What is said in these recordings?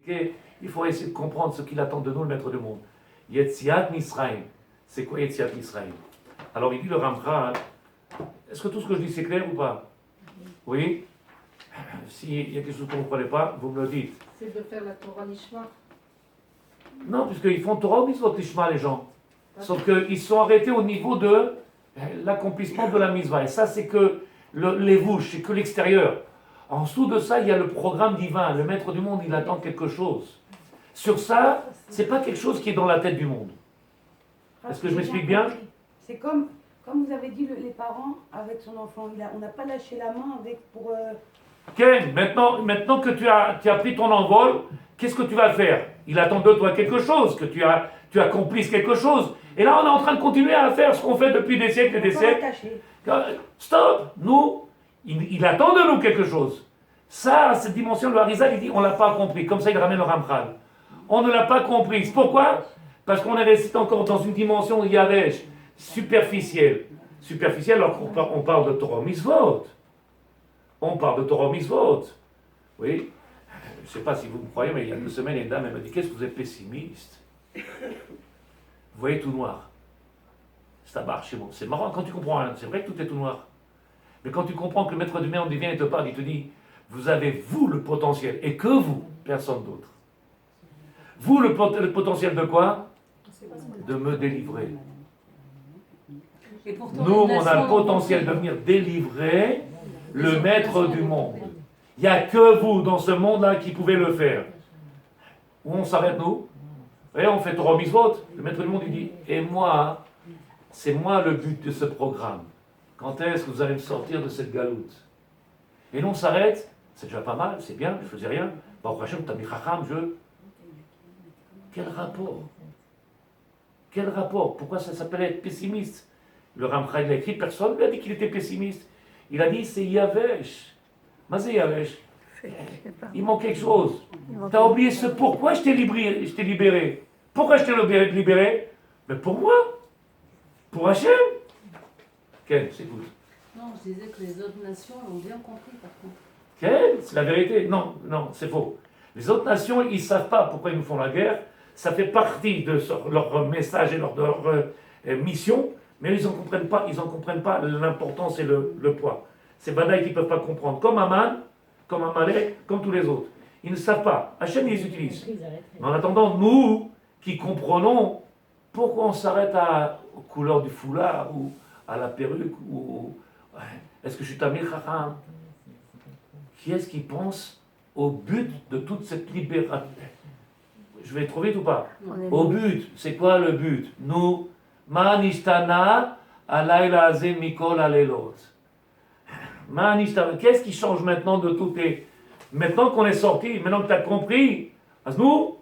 Il faut essayer de comprendre ce qu'il attend de nous, le maître du monde. Yetziat Misraïm. C'est quoi Yetziat Misraïm? Alors il dit le Ramchal, est-ce que tout ce que je dis c'est clair ou pas? Oui? S'il y a quelque chose que vous ne comprenez pas, vous me le dites. C'est de faire la Torah Nishma. Non, puisqu'ils font Torah ou Mitzvot Lishma, les gens. Sauf qu'ils sont arrêtés au niveau de l'accomplissement de la Mitzvah. Et ça, c'est que les vouches, c'est que l'extérieur. En dessous de ça, il y a le programme divin. Le maître du monde, il attend quelque chose. Sur ça, c'est pas quelque chose qui est dans la tête du monde. Est-ce que je m'explique bien? C'est comme vous avez dit, les parents avec son enfant. On n'a pas lâché la main pour... Ken, maintenant que tu as pris ton envol, qu'est-ce que tu vas faire? Il attend de toi quelque chose, que tu accomplisses quelque chose. Et là, on est en train de continuer à faire ce qu'on fait depuis des siècles et des siècles. Stop! Nous, il attend de nous quelque chose. Ça, cette dimension, le Harizal, il dit, on ne l'a pas compris. Comme ça, il ramène le Ramchal. On ne l'a pas compris. Pourquoi? Parce qu'on est resté encore dans une dimension Yavesh, superficielle. Superficielle, alors qu'on parle de Torah Mitzvot. On parle de Torah Mitzvot. Oui. Je ne sais pas si vous me croyez, mais il y a 2 semaines, une dame, elle m'a dit, qu'est-ce que vous êtes pessimiste? Vous voyez tout noir. Ça marche chez moi. C'est marrant quand tu comprends rien. C'est vrai que tout est tout noir. Mais quand tu comprends que le maître du monde vient et te parle, il te dit, vous avez vous le potentiel, et que vous, personne d'autre. Vous le potentiel de quoi? De me délivrer. Nous, on a le potentiel de venir délivrer le maître du monde. Il n'y a que vous dans ce monde-là qui pouvez le faire. Où on s'arrête, nous? Et on fait Torah Mitzvot. Le maître du monde, il dit, et moi, c'est moi le but de ce programme. Quand est-ce que vous allez me sortir de cette galoute? Et nous, on s'arrête. C'est déjà pas mal, c'est bien, je ne faisais rien. Baruch Hashem, t'as mis chacham, Quel rapport? Quel rapport? Pourquoi ça s'appelle être pessimiste? Le Ramchal, il a écrit, personne ne lui a dit qu'il était pessimiste. Il a dit, c'est Yavesh. Mais c'est Yavesh. Il manque quelque chose. Tu as oublié ce pourquoi je t'ai libéré. Pourquoi je t'ai libéré? Mais pour moi. Pour Hachem. Quel? C'est tout. Non, je disais que les autres nations l'ont bien compris par contre. Quel? C'est la vérité. Non, c'est faux. Les autres nations, ils ne savent pas pourquoi ils nous font la guerre. Ça fait partie de leur message et de leur mission, mais ils n'en comprennent pas l'importance et le poids. C'est Badaï qui ne peuvent pas comprendre. Comme Aman, comme Amalek, comme tous les autres. Ils ne savent pas. Hachem, ils les utilisent. Mais en attendant, nous, qui comprenons, pourquoi on s'arrête aux couleurs du foulard, ou à la perruque, ou... Est-ce que je suis Tamil Chacham? Qui est-ce qui pense au but de toute cette libération? Je vais trop vite ou pas? Au but. C'est quoi le but? Nous, Ma nishtana alayla azeh mikol alelot. Ma nishtana. Qu'est-ce qui change maintenant de tout tes... Maintenant qu'on est sorti, maintenant que tu as compris, parce que nous,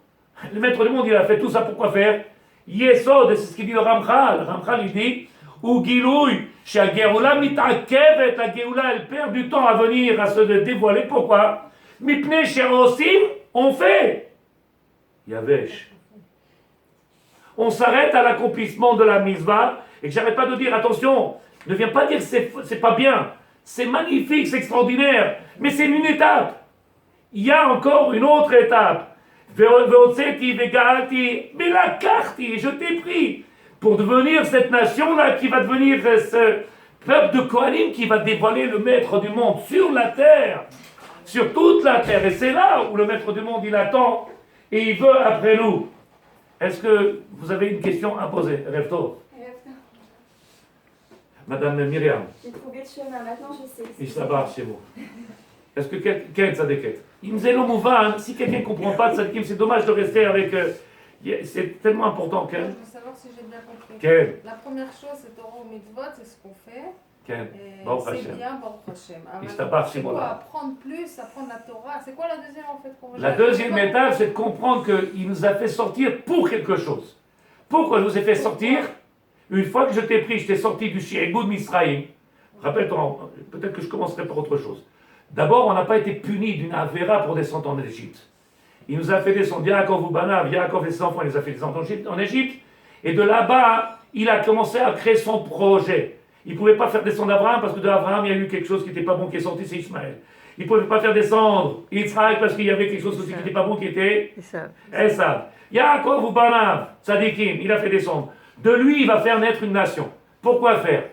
le maître du monde, il a fait tout ça pour quoi faire? Yesod, c'est ce qu'il dit le Ramchal. Le Ramchal, il dit, ou gilouy, chez Geoula mitakevet, la Geoula, elle perd du temps à venir, à se dévoiler. Pourquoi? Mipnei sherosim, on fait. Yavesh. On s'arrête à l'accomplissement de la mitzvah, et que j'arrête pas de dire, attention, ne viens pas dire c'est pas bien, c'est magnifique, c'est extraordinaire, mais c'est une étape. Il y a encore une autre étape. Veotseti, vegalti, melakachti, je t'ai pris pour devenir cette nation-là qui va devenir ce peuple de Kohanim qui va dévoiler le maître du monde sur la terre, sur toute la terre. Et c'est là où le maître du monde, il attend et il veut après nous. Est-ce que vous avez une question à poser? Rêve-toi. Madame Myriam. J'ai trouvé le chemin, maintenant je sais. Ishtabar chez vous. Est-ce que quelqu'un de tzadéket? Si quelqu'un ne comprend pas de tzadikim, c'est dommage de rester avec... c'est tellement important. Je veux savoir si j'ai bien compris. Quel? La première chose, c'est Torah ou Mitzvot, c'est ce qu'on fait. Quel? C'est bien, Baruch Hashem. C'est quoi? Apprendre plus, apprendre la Torah. C'est quoi la deuxième en fait? La deuxième étape, c'est de comprendre qu'il nous a fait sortir pour quelque chose. Pourquoi je vous ai fait sortir? Une fois que je t'ai pris, je t'ai sorti du Shi'eboud Misraïm. Rappelle-toi, peut-être que je commencerai par autre chose. D'abord, on n'a pas été puni d'une Avera pour descendre en Égypte. Il nous a fait descendre, Yaakov ou Banav, Yaakov et ses enfants, il les a fait descendre en Égypte. Et de là-bas, il a commencé à créer son projet. Il ne pouvait pas faire descendre Abraham parce que de Abraham, il y a eu quelque chose qui n'était pas bon qui est sorti, c'est Ismaël. Il ne pouvait pas faire descendre Yitzhak parce qu'il y avait quelque chose aussi qui n'était pas bon, qui était Esav. Yaakov ou Banav, Tzadikim, il a fait descendre. De lui, il va faire naître une nation. Pourquoi faire?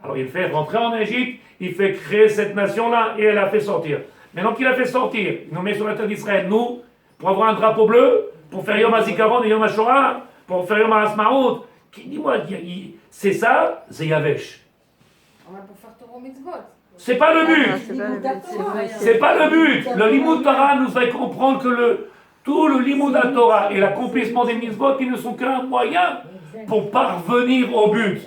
Alors il fait rentrer en Égypte, il fait créer cette nation-là et elle a fait sortir. Maintenant qu'il a fait sortir, il nous met sur la terre d'Israël, nous, pour avoir un drapeau bleu, pour faire Yom HaZikaron et Yom HaShoah, pour faire Yom HaAsmaout. Dis-moi, c'est ça, c'est Yavesh. On va pour faire Torah Mitzvot. C'est pas le but. C'est pas le but. Le Limud Torah nous fait comprendre que tout le Limud Torah et l'accomplissement des mitzvot, ils ne sont qu'un moyen pour parvenir au but.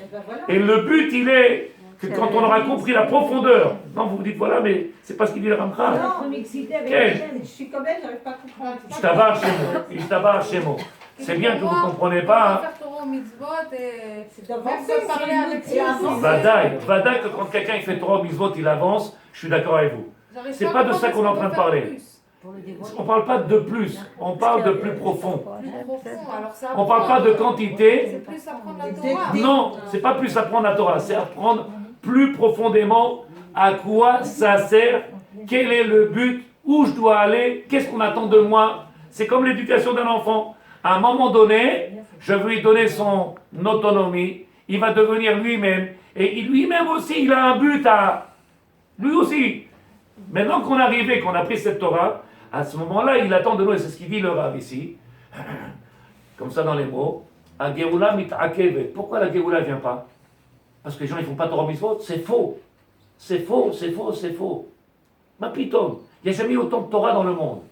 Et le but, il est que quand on aura compris la profondeur, non, vous vous dites voilà, mais c'est pas ce qu'il dit le Ramchal. Je suis comme elle, j'arrive pas à comprendre. Je t'abarre chez moi. C'est bien que vous ne comprenez On pas. va Hein. faire Torah Mitzvot et C'est même d'avancer, pas parler avec c'est eux. Vadaï que quand quelqu'un il fait Torah mitzvot, il avance, je suis d'accord avec vous. J'arrive C'est à pas de comprendre ça qu'on est en ce train de peut faire parler. plus. On parle pas de plus, on parle de plus profond. Plus profond, alors ça On parle pas de apprend. quantité. C'est plus apprendre la Torah. Non, c'est pas plus apprendre la Torah, c'est apprendre plus profondément à quoi ça sert, quel est le but, où je dois aller, qu'est-ce qu'on attend de moi. C'est comme l'éducation d'un enfant. À un moment donné, je vais lui donner son autonomie, il va devenir lui-même, et lui-même aussi, il a un but à... Lui aussi. Maintenant qu'on est arrivé, qu'on a pris cette Torah, à ce moment-là, il attend de nous, et c'est ce qu'il dit le Rav ici, comme ça dans les mots, à Geoula mit'akevet. Pourquoi la Geoula ne vient pas? Parce que les gens ne font pas Torah mitzvot, c'est faux. C'est faux, c'est faux, c'est faux. Ma pitom, il n'y a jamais eu autant de Torah dans le monde.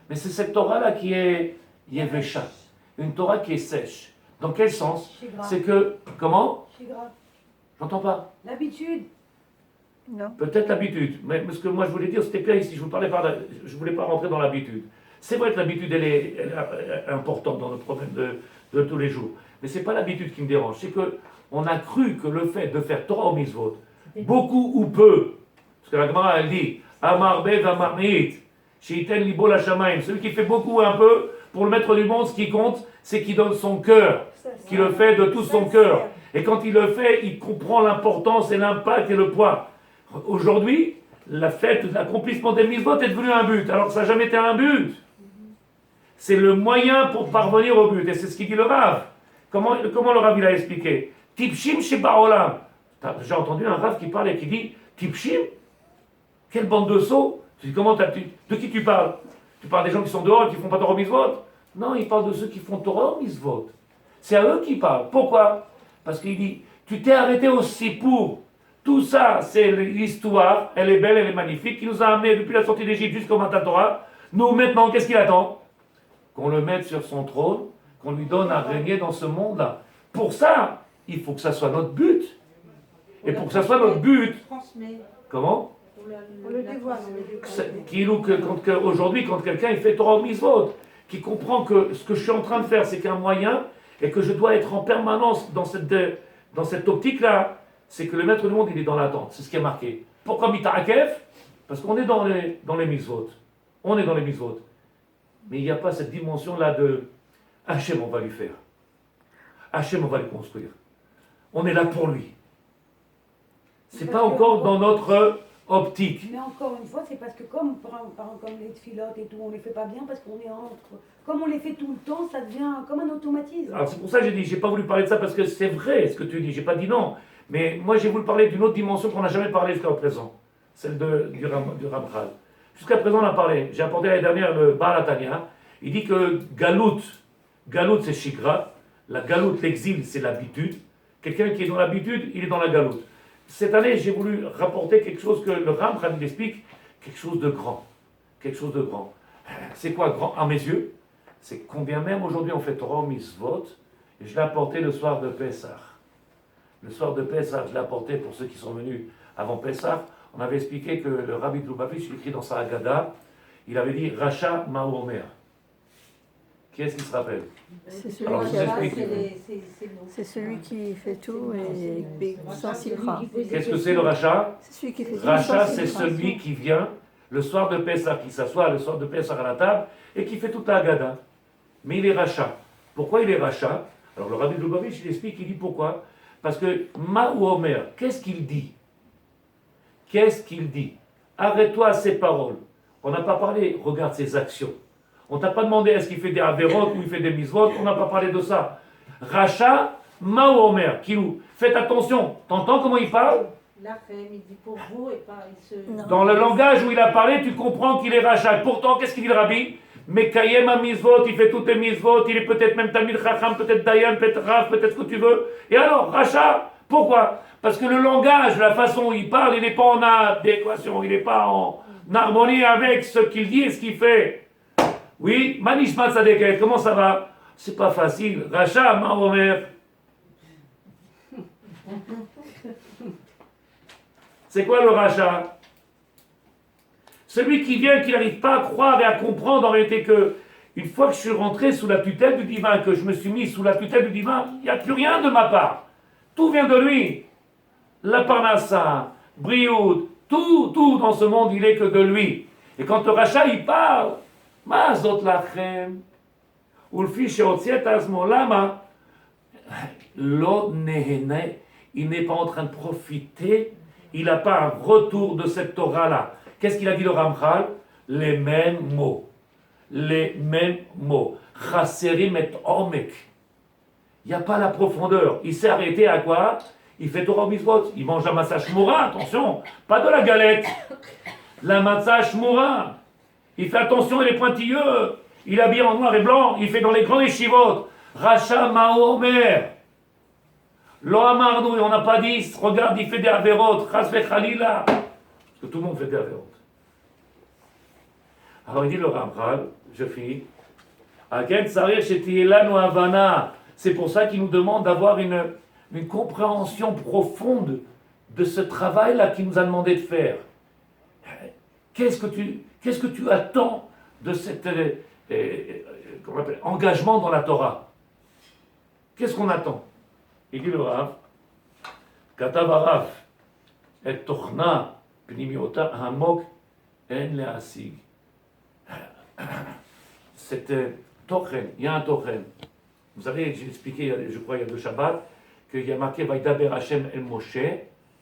Mais c'est cette Torah-là qui est Yevesha, une Torah qui est sèche. Dans quel sens? C'est que, comment? J'entends pas. L'habitude. Non. Peut-être l'habitude, mais ce que moi je voulais dire, c'était clair ici, je ne voulais pas rentrer dans l'habitude. C'est vrai que l'habitude, elle est importante dans le problème de tous les jours. Mais ce n'est pas l'habitude qui me dérange, c'est qu'on a cru que le fait de faire Torah au mitzvot, beaucoup ou peu, parce que la Gemara elle dit, Amar Bev Amar Me'it, Sheiten Libo la Shamaim, celui qui fait beaucoup ou un peu, pour le maître du monde, ce qui compte, c'est qu'il donne son cœur, qu'il le fait de tout son cœur. Et quand il le fait, il comprend l'importance et l'impact et le poids. Aujourd'hui, la fête, l'accomplissement des mitzvot est devenu un but, alors que ça n'a jamais été un but. C'est le moyen pour parvenir au but, et c'est ce qu'il dit le Rav. Comment le Rav il a expliqué? Tipshim Shebaolam. Tu as déjà entendu un Rav qui parle et qui dit Tipshim? Quelle bande de sots? Tu dis de qui tu parles? Tu parles des gens qui sont dehors et qui ne font pas Torah mitzvot? Non, il parle de ceux qui font Torah mitzvot. C'est à eux qu'il parle. Pourquoi? Parce qu'il dit tu t'es arrêté aussi pour. Tout ça, c'est l'histoire, elle est belle, elle est magnifique, qui nous a amenés depuis la sortie d'Égypte jusqu'au Matan Torah. Nous, maintenant, qu'est-ce qu'il attend? Qu'on le mette sur son trône, qu'on lui donne à régner dans ce monde-là. Pour ça, il faut que ça soit notre but. Et pour que ça soit notre but, comment? On le dévoile. Aujourd'hui, quand quelqu'un il fait Torah mitzvot, qui comprend que ce que je suis en train de faire, c'est qu'un moyen, et que je dois être en permanence dans cette optique-là, c'est que le maître du monde, il est dans l'attente. C'est ce qui est marqué. Pourquoi Mita'akef? Parce qu'on est dans les mitzvot. On est dans les mitzvot. Mais il n'y a pas cette dimension-là de Hachem, on va lui faire. Hachem, on va le construire. On est là pour lui. C'est pas encore dans notre optique. Mais encore une fois, c'est parce que comme les tfilotes et tout, on les fait pas bien parce qu'on est comme on les fait tout le temps, ça devient comme un automatisme. Alors c'est pour ça que j'ai pas voulu parler de ça, parce que c'est vrai ce que tu dis, j'ai pas dit non. Mais moi j'ai voulu parler d'une autre dimension qu'on n'a jamais parlé jusqu'à présent, celle du Ramchal. Jusqu'à présent on a parlé, j'ai apporté l'année dernière le Baal HaTanya, il dit que Galout c'est Shigra, la Galout, l'exil c'est l'habitude, quelqu'un qui est dans l'habitude, il est dans la Galout. Cette année j'ai voulu rapporter quelque chose que le Ramchal explique, quelque chose de grand, quelque chose de grand. C'est quoi grand à mes yeux? C'est combien même aujourd'hui on fait Torah mitzvot, et je l'ai apporté le soir de Pessah. Le soir de Pessah, je l'ai apporté pour ceux qui sont venus avant Pessah. On avait expliqué que le Rabbi de Lubavitch, il écrit dans sa Haggadah, il avait dit Racha Maomer. Qui est-ce qui se rappelle? C'est celui, Alors, je vous explique. c'est celui qui fait tout et sans sikra. Qu'est-ce que c'est le Racha? C'est celui qui fait tout Racha, sans c'est sikra. celui qui vient le soir de Pessah, qui s'assoit le soir de Pessah à la table et qui fait toute la Haggadah. Mais il est Racha. Pourquoi il est Racha? Alors le Rabbi de Lubavitch, il explique, il dit pourquoi. Parce que Maomer, qu'est-ce qu'il dit? Qu'est-ce qu'il dit? arrête-toi à ses paroles. On n'a pas parlé, regarde ses actions. On t'a pas demandé est-ce qu'il fait des avérotes ou il fait des misvotes, on n'a pas parlé de ça. Racha, Mao Omer, Kilou, faites attention, t'entends comment il parle? La femme, il dit pour vous et pas il se. Dans le langage où il a parlé, tu comprends qu'il est Racha. Pourtant, qu'est-ce qu'il dit le rabbi? Mais Kayem a misvot, il fait toutes les misvot, il est peut-être même Tamil Chacham, peut-être Dayan, peut-être Rav, peut-être ce que tu veux. Et alors, Racha, pourquoi? Parce que le langage, la façon où il parle, il n'est pas en adéquation, il n'est pas en harmonie avec ce qu'il dit et ce qu'il fait. Oui, Manishmat Sadeket, comment ça va? C'est pas facile. Racha, Mahomer. C'est quoi le Racha? Celui qui vient, qui n'arrive pas à croire et à comprendre en réalité que, une fois que je suis rentré sous la tutelle du divin, que je me suis mis sous la tutelle du divin, il n'y a plus rien de ma part. Tout vient de lui. La parnassa, Brioud, tout dans ce monde, il est que de lui. Et quand le Racha, il parle, Mazot lachem, ou le fiche otziet azmo lama, lo nehene, il n'est pas en train de profiter, il n'a pas un retour de cette Torah-là. Qu'est-ce qu'il a dit le Ramchal? Les mêmes mots. Les mêmes mots. Chaserim et omek. Il n'y a pas la profondeur. Il s'est arrêté à quoi? Il fait Torah Mitzvot. Il mange la matzah shmura, attention. Pas de la galette. La matzah shmura. Il fait attention, il est pointilleux. Il habille en noir et blanc. Il fait dans les grands yeshivot. Racha Mao Omer. Lo amarnou, on n'a pas dit, regarde, il fait des averot. Chas vechalila. Parce que tout le monde fait des averot. Alors il dit le Ramchal, je finis. C'est pour ça qu'il nous demande d'avoir une compréhension profonde de ce travail-là qu'il nous a demandé de faire. Qu'est-ce que tu attends de cet engagement dans la Torah? Qu'est-ce qu'on attend? Il dit le Rav, Katav Arav, et Tochna, Pnimiota, Hamok, En Leasig. C'est Tochen, il y a un Tochen. Vous savez, j'ai expliqué, je crois, il y a 2 Shabbats, qu'il y a marqué Vaïdaber Hashem El Moshe,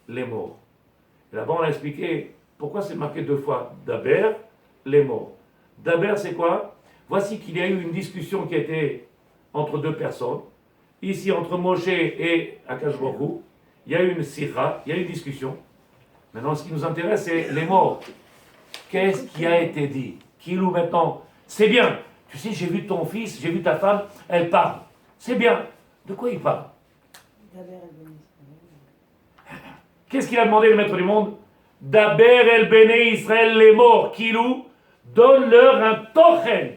les morts. Et là-bas, on a expliqué pourquoi c'est marqué 2 fois Daber, les morts. Daber, c'est quoi? Voici qu'il y a eu une discussion qui a été entre 2 personnes. Ici, entre Moshe et Akash Baruch Hu, il y a eu une sikha, il y a eu une discussion. Maintenant, ce qui nous intéresse, c'est les morts. Qu'est-ce qui a été dit? Kilou maintenant, c'est bien. Tu sais, j'ai vu ton fils, j'ai vu ta femme, elle parle. C'est bien. De quoi il parle? Qu'est-ce qu'il a demandé le maître du monde? Daber el Bene Israël les morts. Kilou, donne-leur un tochen.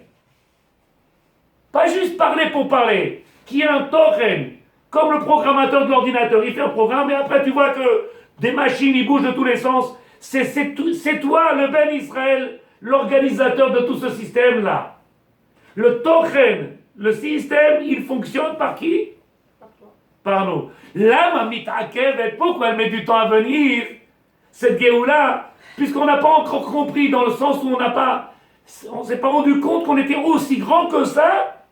Pas juste parler pour parler. Qui a un tochen. Comme le programmateur de l'ordinateur. Il fait un programme et après tu vois que des machines, ils bougent de tous les sens. C'est toi, le Ben Israël, l'organisateur de tout ce système-là. Le tochen, le système, il fonctionne par qui? Par nous. L'âme mitakevet, pourquoi elle met du temps à venir, cette Géoula, puisqu'on n'a pas encore compris, dans le sens où on ne s'est pas rendu compte qu'on était aussi grand que ça,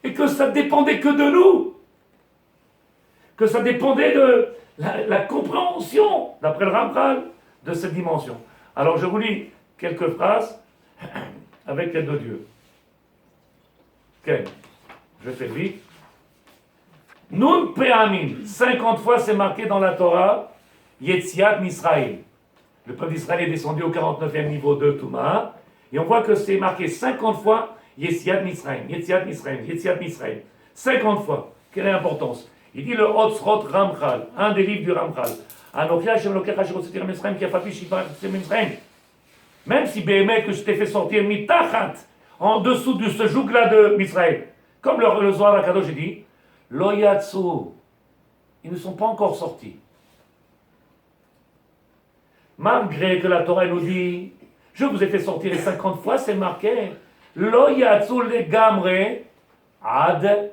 et que ça dépendait que de nous. Que ça dépendait de la compréhension, d'après le Ramchal, de cette dimension. Alors je vous lis quelques phrases avec l'aide de Dieu. Ok, je fais vite. Nun Pe'amin, 50 fois c'est marqué dans la Torah, Yetziat Misraïl. Le peuple d'Israël est descendu au 49e niveau de Touma, et on voit que c'est marqué 50 fois Yetziat Misraïl, Yetziat Misraïl, Yetziat Misraïl. 50 fois. Quelle est l'importance? Il dit le Otzrot Ramchal, un des livres du Ramchal. Anochi Hashem Elokecha asher hotzitem Mitzrayim ki afapi shivach Mitzrayim. Même si Béhémet que je t'ai fait sortir mitachat, en dessous de ce joug-là de Mitzrayim, comme le Zohar HaKadosh dit, Lo yatsu, ils ne sont pas encore sortis. Malgré que la Torah nous dit, je vous ai fait sortir les 50 fois, c'est marqué, Lo yatsu legamre ad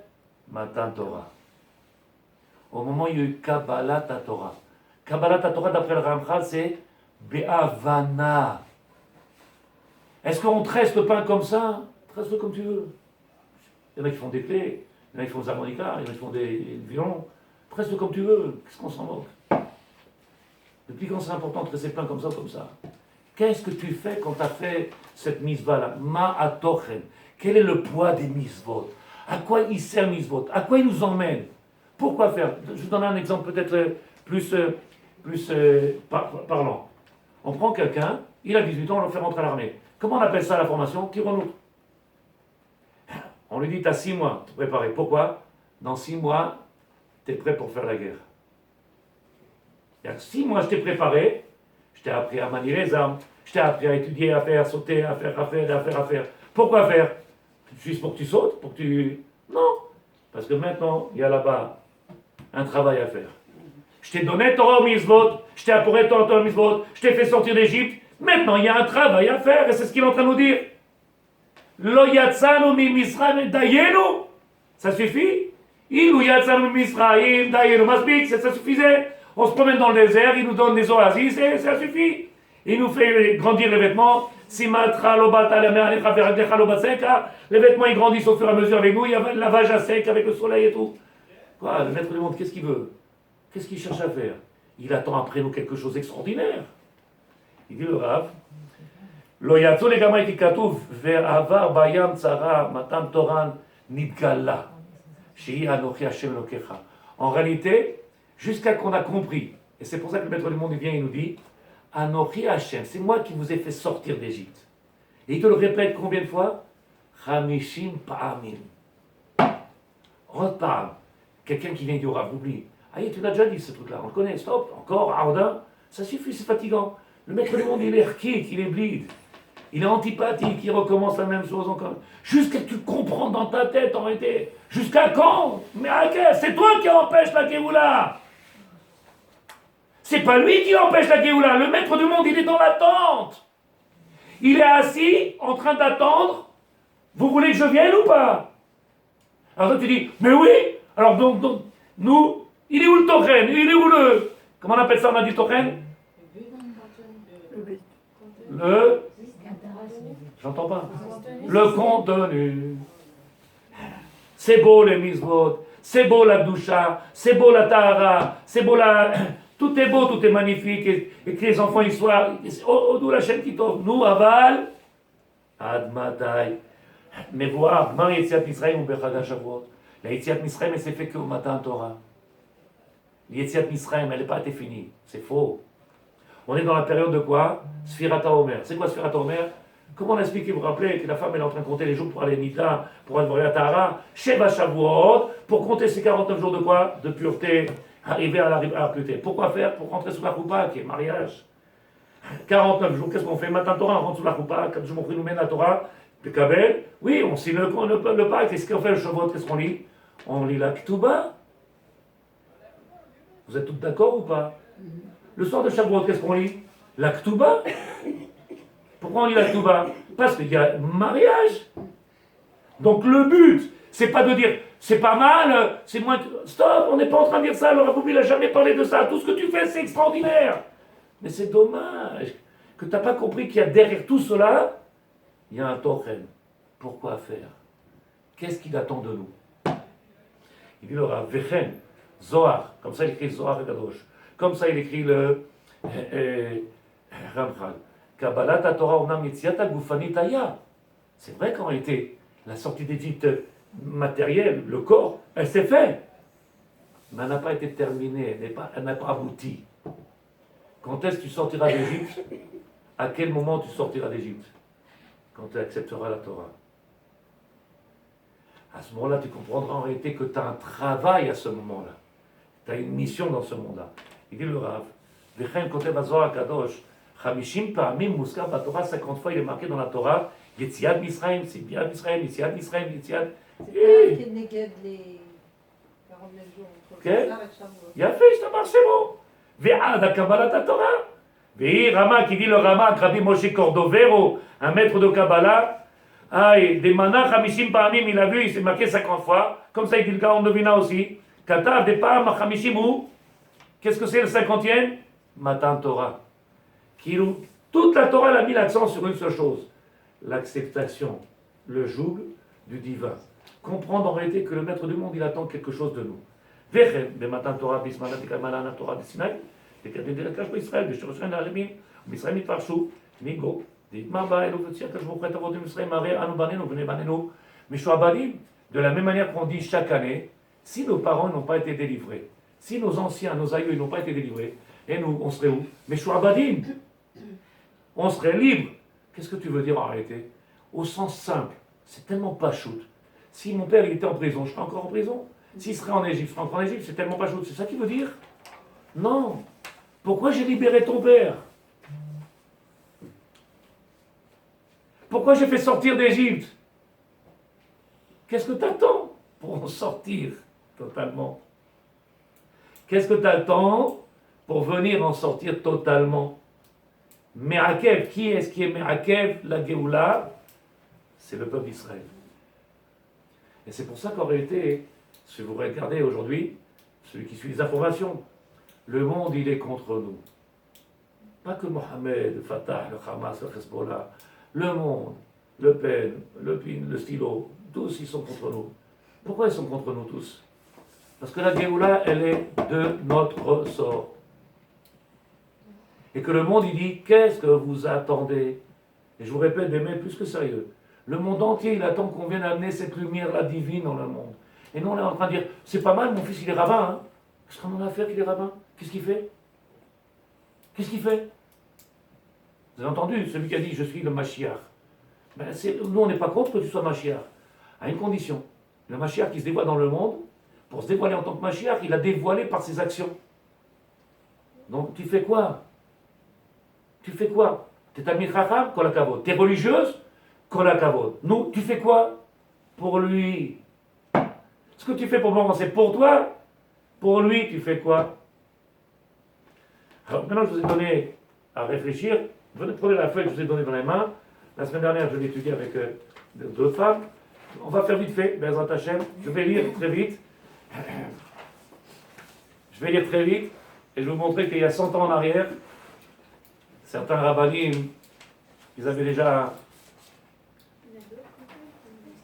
matan Torah. Au moment où il y a eu Kabbalat Torah. Kabbalat Torah, d'après le Ramchal, c'est Be'avana. Est-ce qu'on tresse le pain comme ça? Tresse-le comme tu veux. Il y en a qui font des clés, il y en a qui font des harmonicas, il y en a qui font des violons. Tresse-le comme tu veux. Qu'est-ce qu'on s'en moque? Depuis quand c'est important de tresser le pain comme ça ou comme ça? Qu'est-ce que tu fais quand tu as fait cette misva-là? Ma'atochen. Quel est le poids des misvot? À quoi il sert misvot? À quoi il nous emmène? Pourquoi faire? Je vous donne un exemple peut-être plus parlant. On prend quelqu'un, il a 18 ans, on le fait rentrer à l'armée. Comment on appelle ça la formation? Tironout. On lui dit, tu as 6 mois pour te préparer. Pourquoi? Dans 6 mois, tu es prêt pour faire la guerre. Il y a 6 mois, je t'ai préparé, je t'ai appris à manier les armes, je t'ai appris à étudier, à faire, sauter, à faire. Pourquoi faire? Juste pour que tu sautes? Pour que tu... Non. Parce que maintenant, il y a là-bas un travail à faire. Je t'ai donné Torah au mitzvot, je t'ai apporté Torah au mitzvot, je t'ai fait sortir d'Égypte. Maintenant, il y a un travail à faire, et c'est ce qu'il est en train de nous dire. Lo yatzanu mi Misraim dayenu. Ça suffit? Ilu yatzanu mi Misraim dayenu. Masbik, ça suffisait. On se promène dans le désert, il nous donne des oasis, et ça suffit. Il nous fait grandir les vêtements. Les vêtements, ils grandissent au fur et à mesure avec nous. Il y a le lavage à sec avec le soleil et tout. Quoi, le maître du monde, qu'est-ce qu'il veut? Qu'est-ce qu'il cherche à faire? Il attend après nous quelque chose d'extraordinaire. Il dit le Rav, Lo yatzu legama iti katuv ve'avar bayam tzara matan toran nidgala shehi anochi Hashem Elokecha. En réalité, jusqu'à qu'on a compris, et c'est pour ça que le maître du monde il vient et nous dit, Anochi Hashem, c'est moi qui vous ai fait sortir d'Égypte. Et il te le répète combien de fois? Chamishim pa'amim. Repars. Quelqu'un qui vient du Rav, oublie. Ah, tu l'as déjà dit ce truc-là, on le connaît, stop, encore, Arda, ça suffit, c'est fatigant. Le maître du monde, il est rkik, il est bleed. Il est antipathique, il recommence la même chose encore. Jusqu'à que tu comprends dans ta tête, en réalité. Jusqu'à quand? Mais c'est toi qui empêches la Géoula. C'est pas lui qui empêche la Géoula. Le maître du monde, il est dans l'attente. Il est assis, en train d'attendre. Vous voulez que je vienne ou pas? Alors toi, tu dis, mais oui. Alors donc nous, il est où le Tochen? Il est où le... Comment on appelle ça, on a dit Tochen? Le... J'entends pas. Le contenu. C'est beau les mitzvot, c'est beau la doucha, c'est beau la tahara, c'est beau la... Tout est beau, tout est magnifique, et que les enfants y soient... D'où la chaîne qui tombe. Nous, aval, ad matai. Mais voir, ma Yetziat Misraim ou Bechag Shavuot. La Yetziat Misraim, elle s'est fait qu'au matin Torah. La Yetziat Misraim, elle n'est pas été finie. C'est faux. On est dans la période de quoi? Sfirata Omer. C'est quoi Sfirata Omer? Comment on explique, vous vous rappelez, que la femme elle est en train de compter les jours pour aller Nida, pour aller voir la Tahara, Sheva Shavuot, pour compter ces 49 jours de quoi? De pureté, arriver à la pureté. Pourquoi faire? Pour rentrer sous la Koupa, qui est mariage. 49 jours, qu'est-ce qu'on fait? Matin Torah, on rentre sous la Koupa, quand je m'en prie, nous mène la Torah, le Kabel, oui, on signe le pacte, qu'est-ce qu'on fait le Shavuot? Qu'est-ce qu'on lit? On lit la Ketouba. Vous êtes tous d'accord ou pas? Le soir de Shavuot, qu'est-ce qu'on lit? La Ketouba. Pourquoi on lit la Ketouba? Parce qu'il y a mariage. Donc le but, c'est pas de dire, c'est pas mal, c'est moins... Stop, on n'est pas en train de dire ça, le Rav n'a jamais parlé de ça. Tout ce que tu fais, c'est extraordinaire. Mais c'est dommage que tu n'as pas compris qu'il y a derrière tout cela, il y a un tochen. Pourquoi faire? Qu'est-ce qu'il attend de nous? Il dit le Rav, Vechen, Zohar, comme ça il écrit Zohar et Kadosh. Comme ça il écrit le Ramchal. Kabbalat Torah onam yetziat gufanit aya. C'est vrai qu'en réalité, la sortie d'Égypte matérielle, le corps, elle s'est faite. Mais elle n'a pas été terminée, elle n'a pas abouti. Quand est-ce que tu sortiras d'Égypte? À quel moment tu sortiras d'Égypte? Quand tu accepteras la Torah. À ce moment-là, tu comprendras en réalité que tu as un travail à ce moment-là. Tu as une mission dans ce monde-là. Il dit le Rav, Vechem kotev Zohar Kadosh, Chamishim Pa'amim Muskar Torah, 50 fois il est marqué dans la Torah, Yetziat Misraim, c'est bien Misraim, Yetziat Misraim, Yetziat. C'est qui négate les 49 jours entre Okay. Pessah et Shavuot. Yafé, je te marche, c'est bon. Ve'ad Kabbalat Torah. Ve'i Rama, qui dit le Rama, Rabbi Moshe Cordovero, un maître de Kabbalah, aïe, des manas Chamishim Pa'amim, il a vu, il s'est marqué 50 fois, comme ça il dit le Gaon de Vina aussi. Katav, des Pa'am, Chamishim, où? Qu'est-ce que c'est le 50e? Matan Torah. Toute la Torah elle a mis l'accent sur une seule chose, l'acceptation, le joug du divin. Comprendre en réalité que le maître du monde, il attend quelque chose de nous. Vechem, de Matan Torah, Bismanat, Kamalana Torah, de Sinaï, de Kadé de la Kash, Israël, de Shiroshan, Alemim, Misraël, Mitparsou, Nigo. Dit, Maba, Elou, Vetzir, que je vous prête à votre Israël, Maré, Anou, Baneno, venez, Baneno. Mishuabadim, de la même manière qu'on dit chaque année, si nos parents n'ont pas été délivrés, si nos anciens, nos aïeux n'ont pas été délivrés, et nous, on serait où? Mishuabadim. On serait libre. Qu'est-ce que tu veux dire en réalité? Au sens simple, c'est tellement pas shoot. Si mon père il était en prison, je serais encore en prison. S'il serait en Égypte, je serais encore en Égypte, c'est tellement pas shoot. C'est ça qu'il veut dire? Non. Pourquoi j'ai libéré ton père? Pourquoi j'ai fait sortir d'Égypte? Qu'est-ce que tu attends pour en sortir totalement? Qu'est-ce que tu attends pour venir en sortir totalement? Me'akev, qui est-ce qui est Me'akev, la Géoula? C'est le peuple d'Israël. Et c'est pour ça qu'en réalité, si vous regardez aujourd'hui, celui qui suit les informations, le monde il est contre nous. Pas que Mohamed, le Fatah, le Hamas, le Hezbollah, le monde, le Pen, le PIN, le stylo, tous ils sont contre nous. Pourquoi ils sont contre nous tous? Parce que la Géoula, elle est de notre sort. Et que le monde, il dit, qu'est-ce que vous attendez? Et je vous répète, mais même plus que sérieux. Le monde entier, il attend qu'on vienne amener cette lumière-là divine dans le monde. Et nous, on est en train de dire, c'est pas mal, mon fils, il est rabbin. Hein? Qu'est-ce qu'on en a à faire qu'il est rabbin? Qu'est-ce qu'il fait? Qu'est-ce qu'il fait? Vous avez entendu, celui qui a dit, je suis le Mashiach. Ben, nous, on n'est pas contre que tu sois Mashiach. À une condition. Le Mashiach qui se dévoile dans le monde, pour se dévoiler en tant que Mashiach, il a dévoilé par ses actions. Donc, tu fais quoi? Tu fais quoi? T'es Talmid Chacham, Kol HaKavod. T'es religieuse, Kol HaKavod. Nous, tu fais quoi? Pour lui. Ce que tu fais pour le moment, c'est pour toi. Pour lui, tu fais quoi? Alors maintenant, je vous ai donné à réfléchir. Venez prendre la feuille que je vous ai donnée dans les mains. La semaine dernière, je l'ai étudiée avec d'autres femmes. On va faire vite fait, Bezrat Hashem. Je vais lire très vite. Je vais lire très vite. Et je vais vous montrer qu'il y a 100 ans en arrière, certains rabbinim, ils avaient déjà...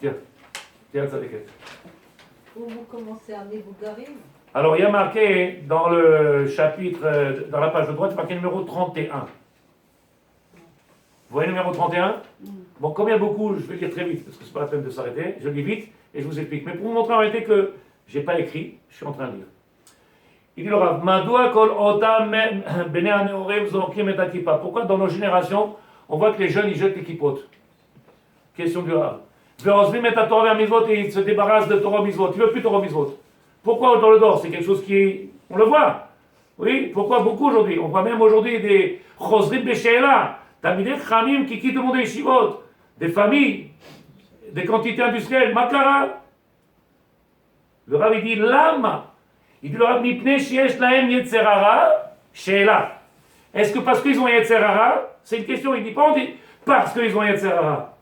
Tiens, ça déquête. Où vous commencez à Nebugarim? Alors, il y a marqué dans le chapitre, dans la page de droite, il y a marqué numéro 31. Vous voyez le numéro 31? Bon, comme il y a beaucoup, je vais lire très vite, parce que c'est pas la peine de s'arrêter. Je lis vite et je vous explique. Mais pour vous montrer en réalité que je n'ai pas écrit, je suis en train de lire. Il dit le Rav, Madoua kol otam bnei haneorim zorkim et hakippa. Pourquoi dans nos générations, on voit que les jeunes, ils jettent les kippotes? Question du Rav. Ve'ozvim et Torah ve'amizvot, et ils se débarrassent de Torah mitzvot. Tu veux plus Torah mitzvot? Pourquoi dans le dehors? C'est quelque chose qui... On le voit. Oui, pourquoi beaucoup aujourd'hui? On voit même aujourd'hui des chosrim besheila, tamidei chamim qui quittent le monde des yeshivot, des familles, des quantités industrielles. Makara. Le Rav, il dit, lama. Il dit le Rav, mipnei sheyesh lahem yetzer hara, sheila. Est-ce que parce qu'ils ont yetzer hara? C'est une question, il dit pas on dit parce qu'ils ont yetzer hara.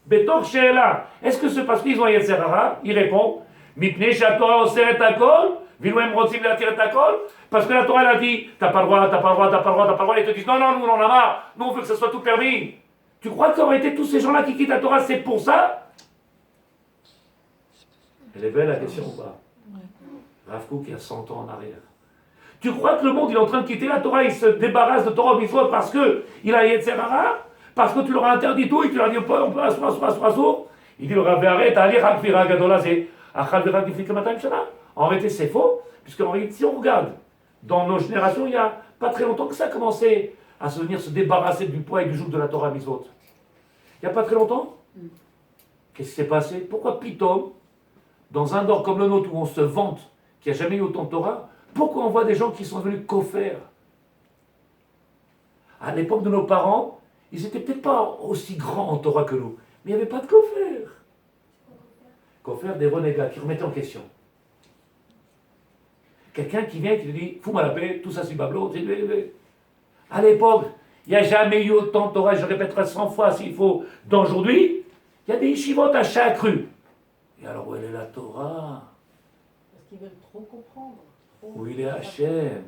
Betor sheila. Est-ce que c'est parce qu'ils ont yetzer hara? Il répond, mipnei she'atorah oseret hakol, vilou hem rotzim le'atir et hakol. Parce que la Torah, elle a dit, t'as pas le droit, t'as pas le droit, t'as pas le droit, t'as pas le droit. Ils te disent, non, non, nous on en a marre. Nous on veut que ça soit tout permis. Tu crois qu'en réalité tous ces gens-là qui quittent la Torah, c'est pour ça? Elle est belle la question ou pas? Rav Kook, il y a 100 ans en arrière. Tu crois que le monde il est en train de quitter la Torah, il se débarrasse de Torah mitzvot parce qu'il a Yetzer Hara? Parce que tu leur as interdit tout et tu leur as dit on peut assour? Il dit le Rav arrête, allez, Rakfira Gadola, c'est Achal Vera Gifli Kamatam Shana. En réalité, c'est faux, puisque en réalité, si on regarde, dans nos générations, il n'y a pas très longtemps que ça a commencé à se débarrasser du poids et du joug de la Torah mitzvot. Il n'y a pas très longtemps? Qu'est-ce qui s'est passé? Pourquoi Pitom, dans un dehors comme le nôtre où on se vante qu'il n'y a jamais eu autant de Torah, pourquoi on voit des gens qui sont devenus kofer? À l'époque de nos parents, ils n'étaient peut-être pas aussi grands en Torah que nous, mais il n'y avait pas de kofer. Kofer, des renégats qui remettaient en question. Quelqu'un qui vient et qui te dit, fous-moi la paix, tout ça c'est bablo, c'est élevé. À l'époque, il n'y a jamais eu autant de Torah, je répéterai 100 fois s'il faut, d'aujourd'hui, il y a des yeshivot à chaque rue. Et alors où elle est la Torah? Parce qu'ils veulent trop comprendre. Où il est Hachem?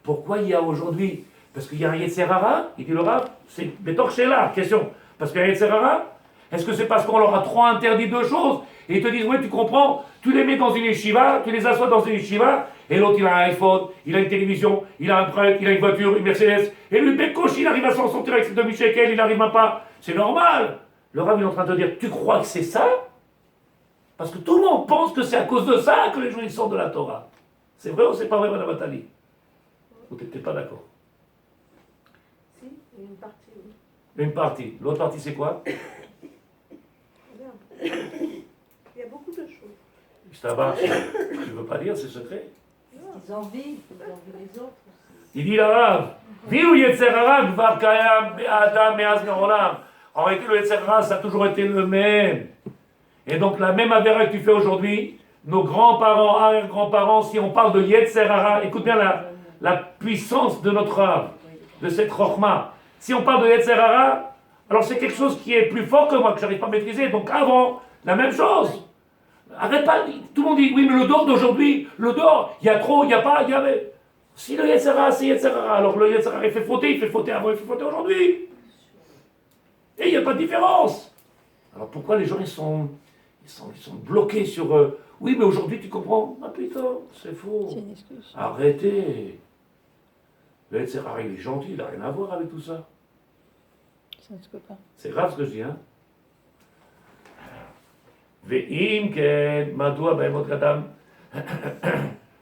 Pourquoi il y a aujourd'hui? Parce qu'il y a un Yetzer Hara, il dit le Rav, c'est Betor Sheila, question. Parce qu'il y a un Yetzer Hara, Est-ce que c'est parce qu'on leur a trop interdit deux choses? Et ils te disent, ouais, tu comprends, tu les mets dans une yeshiva, tu les assois dans une yeshiva, et l'autre il a un iPhone, il a une télévision, il a un prêtre, il a une voiture, une Mercedes, et lui, Bekosh, il arrive à s'en sortir avec ses demi-shekels, il n'arrive même pas. C'est normal. Le Rav il est en train de te dire, tu crois que c'est ça? Parce que tout le monde pense que c'est à cause de ça que les gens ils sortent de la Torah. C'est vrai ou c'est pas vrai, Madame Attali? Ou t'es peut-être pas d'accord? Si, une partie, oui. Une partie. L'autre partie, c'est quoi? Il y a beaucoup de choses. Je t'abarque. Tu veux pas dire, c'est secret. Ils envient les autres aussi. Il dit la Rav, Viu Yetzer Hara Gvar Kayam Adam Meaz Me'olam. En réalité, le Yetzer Hara, ça a toujours été le même. Et donc, la même avéra que tu fais aujourd'hui, nos grands-parents, arrière-grands-parents, si on parle de Yetzer Hara, écoute bien la puissance de notre Rav, de cette Chokhmah. Si on parle de Yetzer Hara, alors c'est quelque chose qui est plus fort que moi, que je n'arrive pas à maîtriser. Donc avant, la même chose. Arrête pas, tout le monde dit, oui, mais le dor d'aujourd'hui, le dor, il y a trop, il n'y a pas, il y avait. Si le Yetzer Hara, c'est Yetzer Hara, alors le Yetzer Hara, il fait fauter avant, il fait fauter aujourd'hui. Et il n'y a pas de différence. Alors pourquoi les gens, ils sont bloqués sur, oui, mais aujourd'hui, tu comprends? Ah putain, c'est faux. C'est une excuse. Arrêtez. Le Yetzer Hara, il est gentil, il n'a rien à voir avec tout ça. Ça ne se peut pas. C'est grave ce que je dis, hein? Ve'im ken madoua be'emot gadam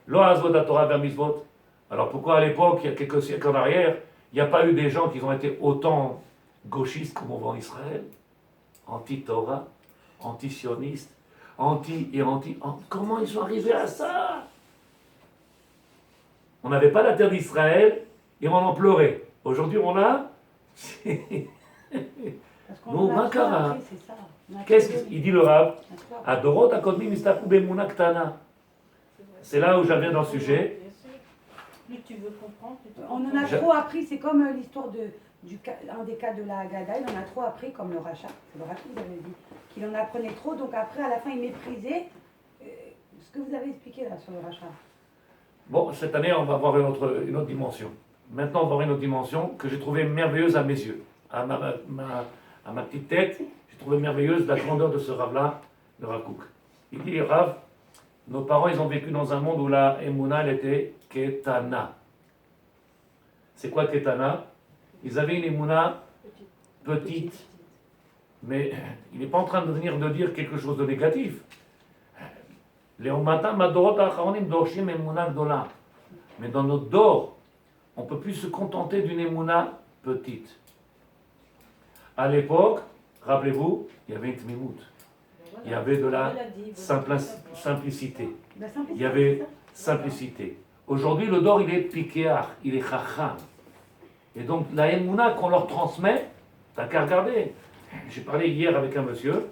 lo azvot haTorah ve'mitzvot. Alors pourquoi à l'époque, il y a quelques siècles en arrière, il n'y a pas eu des gens qui ont été autant gauchistes comme on voit en Israël, anti-Torah, anti-sionistes, comment ils sont arrivés à ça? On n'avait pas la terre d'Israël et on en pleurait. Aujourd'hui, on a. Parce qu'on Non, en a Makara. trop appris, c'est ça. On a Qu'est-ce trop qu'il dit le Rav? appris. On a trop appris. Adorot akodmim istaku b'emuna ktana. C'est là où j'en viens dans le sujet. Plus tu veux comprendre, plus tu On en comprends. a trop appris, c'est comme l'histoire un des cas de la Haggadah, il en a trop appris, comme le rachat, c'est le rachat que vous avez dit, qu'il en apprenait trop, donc après à la fin il méprisait ce que vous avez expliqué là sur le rachat. Bon, cette année, on va voir une autre dimension. Maintenant, on va voir une autre dimension que j'ai trouvée merveilleuse à mes yeux. À ma petite tête, j'ai trouvé merveilleuse la grandeur de ce Rav-là, le Rav Kook. Il dit, Rav, nos parents, ils ont vécu dans un monde où la Emouna, elle était Ketana. C'est quoi Ketana? Ils avaient une Emouna petite. Mais il n'est pas en train de venir de dire quelque chose de négatif. Mais dans notre dor, on ne peut plus se contenter d'une émouna petite. À l'époque, rappelez-vous, il y avait une tmimout. Il y avait de la simplicité. La simplicité, Il y avait c'est ça. simplicité. Aujourd'hui, le dor, il est piquéar, il est chacham. Et donc, la émouna qu'on leur transmet, t'as qu'à regarder. J'ai parlé hier avec un monsieur,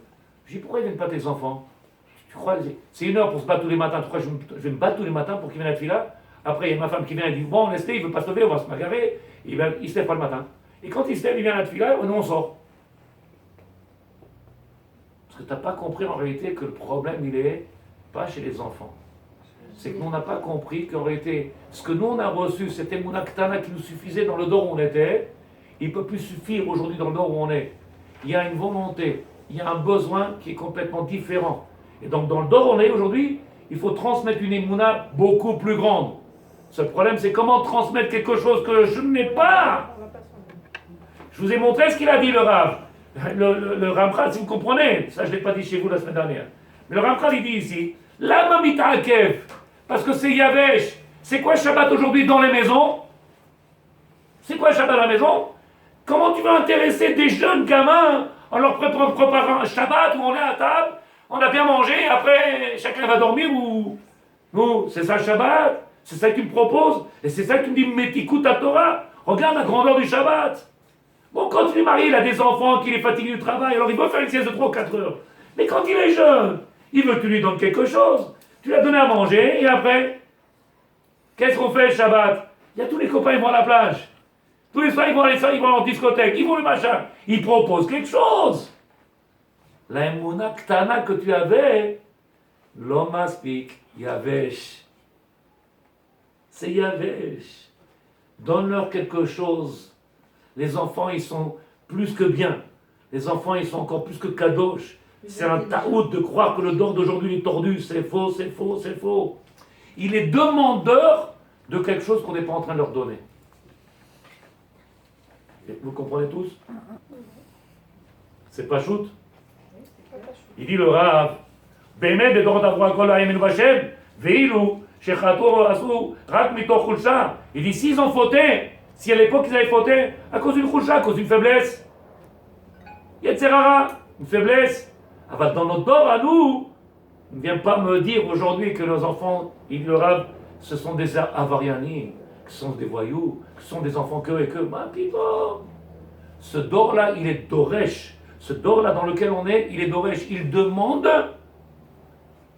j'ai dit, pourquoi ils ne viennent pas tes enfants? Tu crois, c'est 1 heure pour se battre tous les matins, tu crois que je vais me battre tous les matins pour qu'ils viennent à la fila? Après, il y a ma femme qui vient et dit, bon, on laisse, il ne veut pas se lever, on va se magarer. Il ne se lève pas le matin. Et quand il se lève, il vient à la fila, nous on sort. Parce que tu n'as pas compris en réalité que le problème, il est pas chez les enfants. C'est que nous, on n'a pas compris qu'en réalité, ce que nous, on a reçu, c'était Mouna Ktana qui nous suffisait dans le dor où on était, il ne peut plus suffire aujourd'hui dans le dor où on est. Il y a une volonté, il y a un besoin qui est complètement différent. Et donc, dans le dor où on est aujourd'hui, il faut transmettre une émouna beaucoup plus grande. Ce problème, c'est comment transmettre quelque chose que je n'ai pas. Je vous ai montré ce qu'il a dit, le Rav. Le Ramchal, si vous comprenez, ça je ne l'ai pas dit chez vous la semaine dernière. Mais le Ramchal, il dit ici, la mamita akev, parce que c'est Yavesh. C'est quoi Shabbat aujourd'hui dans les maisons? C'est quoi Shabbat à la maison? Comment tu vas intéresser des jeunes gamins en leur préparant un Shabbat où on est à table, on a bien mangé, et après chacun va dormir ou... Non, c'est ça le Shabbat? C'est ça que tu me proposes? Et c'est ça que tu me dis, mais t'écoutes ta Torah? Regarde la grandeur du Shabbat. Bon, quand il est marié, il a des enfants, qu'il est fatigué du travail, alors il va faire une sieste de 3 ou 4 heures. Mais quand il est jeune, il veut que tu lui donnes quelque chose. Tu lui as donné à manger, et après, qu'est-ce qu'on fait le Shabbat? Il y a tous les copains, ils vont à la plage. Tous les soirs, ils vont en discothèque, ils vont le machin. Ils proposent quelque chose. La Emouna Ktana que tu avais, l'homme aspik, Yavesh. C'est Yavesh. Donne-leur quelque chose. Les enfants, ils sont plus que bien. Les enfants, ils sont encore plus que kadosh. C'est un taout de croire que le dor d'aujourd'hui est tordu. C'est faux, c'est faux, c'est faux. Il est demandeur de quelque chose qu'on n'est pas en train de leur donner. Et vous comprenez tous? C'est pas shoot. Il dit le Rav, באמת בדורות עברו הכל האמנו בשם, ואילו שחטאו עשו רק מתוך חולשה. Il dit s'ils ont fauté, si à l'époque ils avaient fauté, à cause d'une חולשה, à cause d'une faiblesse. יצר הרע, une faiblesse. Alors dans notre dor à nous, ne viens pas me dire aujourd'hui que nos enfants, il le Rav, ce sont des avarianis, que ce sont des voyous, que ce sont des enfants que et que. Ma pito. Ce dor-là, il est doresh. Ce dor-là dans lequel on est, il est doresh. Il demande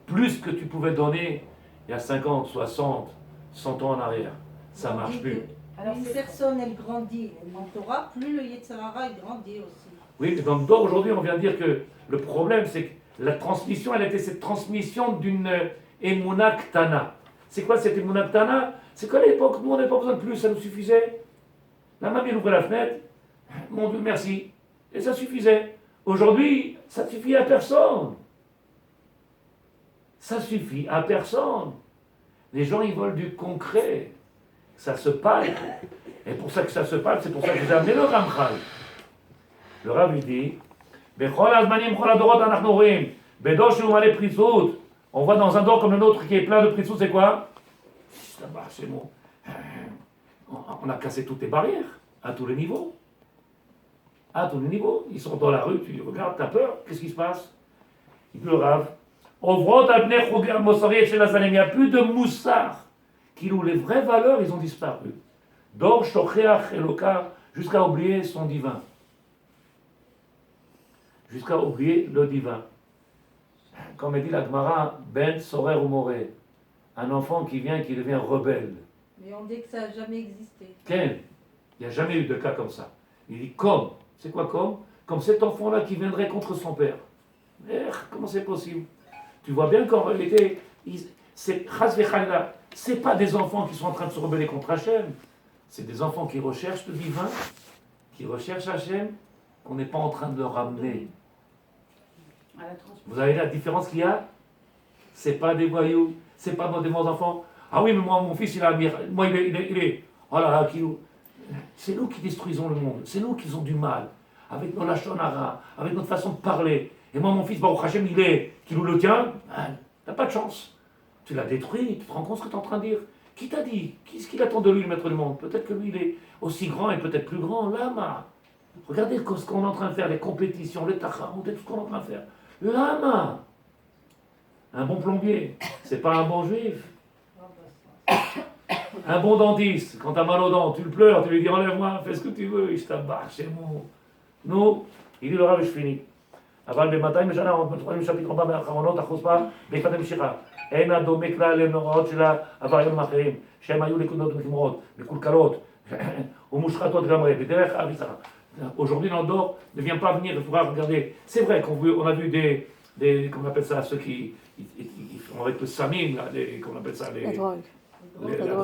plus que tu pouvais donner il y a 50, 60, 100 ans en arrière. Ça ne marche plus. Alors une personne, elle grandit en Torah, plus le Yetzirara, il grandit aussi. Oui, mais dans le dor aujourd'hui, on vient de dire que le problème, c'est que la transmission, elle était cette transmission d'une Emouna Ktana. C'est quoi cette Emouna Ktana? C'est qu'à l'époque, nous, on n'avait pas besoin de plus, ça nous suffisait. La main vient ouvrir la fenêtre, mon Dieu, merci. Et ça suffisait. Aujourd'hui, ça suffit à personne. Ça suffit à personne. Les gens, ils veulent du concret. Ça se parle. Et pour ça que ça se parle, c'est pour ça que j'ai amené le Ramchal. Le Rav, il dit, on voit dans un dor comme le nôtre qui est plein de prissout, c'est quoi? C'est bon. On a cassé toutes les barrières, à tous les niveaux. À tous les niveaux. Ils sont dans la rue, tu regardes, t'as peur, qu'est-ce qui se passe? Il dit le Rav, il n'y a plus de moussard. Les vraies valeurs, ils ont disparu. Dor, shocheach, eloka, jusqu'à oublier son divin. Jusqu'à oublier le divin. Comme dit la Gemara, Ben Sorer ou Moré, un enfant qui vient, qui devient rebelle. Mais on dit que ça n'a jamais existé. Ken, il n'y a jamais eu de cas comme ça. Il dit comme, c'est quoi comme? Comme cet enfant-là qui viendrait contre son père. Comment c'est possible? Tu vois bien qu'en réalité, c'est pas des enfants qui sont en train de se rebeller contre Hachem. C'est des enfants qui recherchent le divin, qui recherchent Hachem, qu'on n'est pas en train de leur ramener. Vous avez la différence qu'il y a? C'est pas des voyous, c'est pas des bons enfants. Ah oui, mais moi, mon fils, il est. Oh là là, c'est nous qui détruisons le monde, c'est nous qui avons du mal, avec nos lachon hara, avec notre façon de parler. Et moi, mon fils, Baruch Hashem, qui nous le tient, t'as pas de chance. Tu l'as détruit, tu te rends compte ce que tu es en train de dire? Qui t'a dit? Qu'est-ce qu'il attend de lui, le maître du monde? Peut-être que lui, il est aussi grand et peut-être plus grand. Lama. Regardez ce qu'on est en train de faire, les compétitions, les tachamot, tout ce qu'on est en train de faire. Lama. Un bon plombier, c'est pas un bon juif. Un bon dentiste, quand t'as mal aux dents, tu le pleures, tu lui dis enlève-moi, fais ce que tu veux, il t'abat, c'est bon. Nous, il dit le Rav, je finis. אבל ב-200 שנה, מתוכננים שהפתרון בא מהאחרונות, החוצפה בעקבת המשיכה. אין הדומה כלל למאורעות של העבריינים האחרים, שהם היו נקודות מגמרות, מקולקלות ומושחתות לגמרי, בדרך אביצרה. Aujourd'hui, dans le dor, ne vient pas venir, il faudra regarder. C'est vrai qu'on a vu des comment on appelle ça, ceux qui font avec le samim, là, comment on appelle ça, La drogue.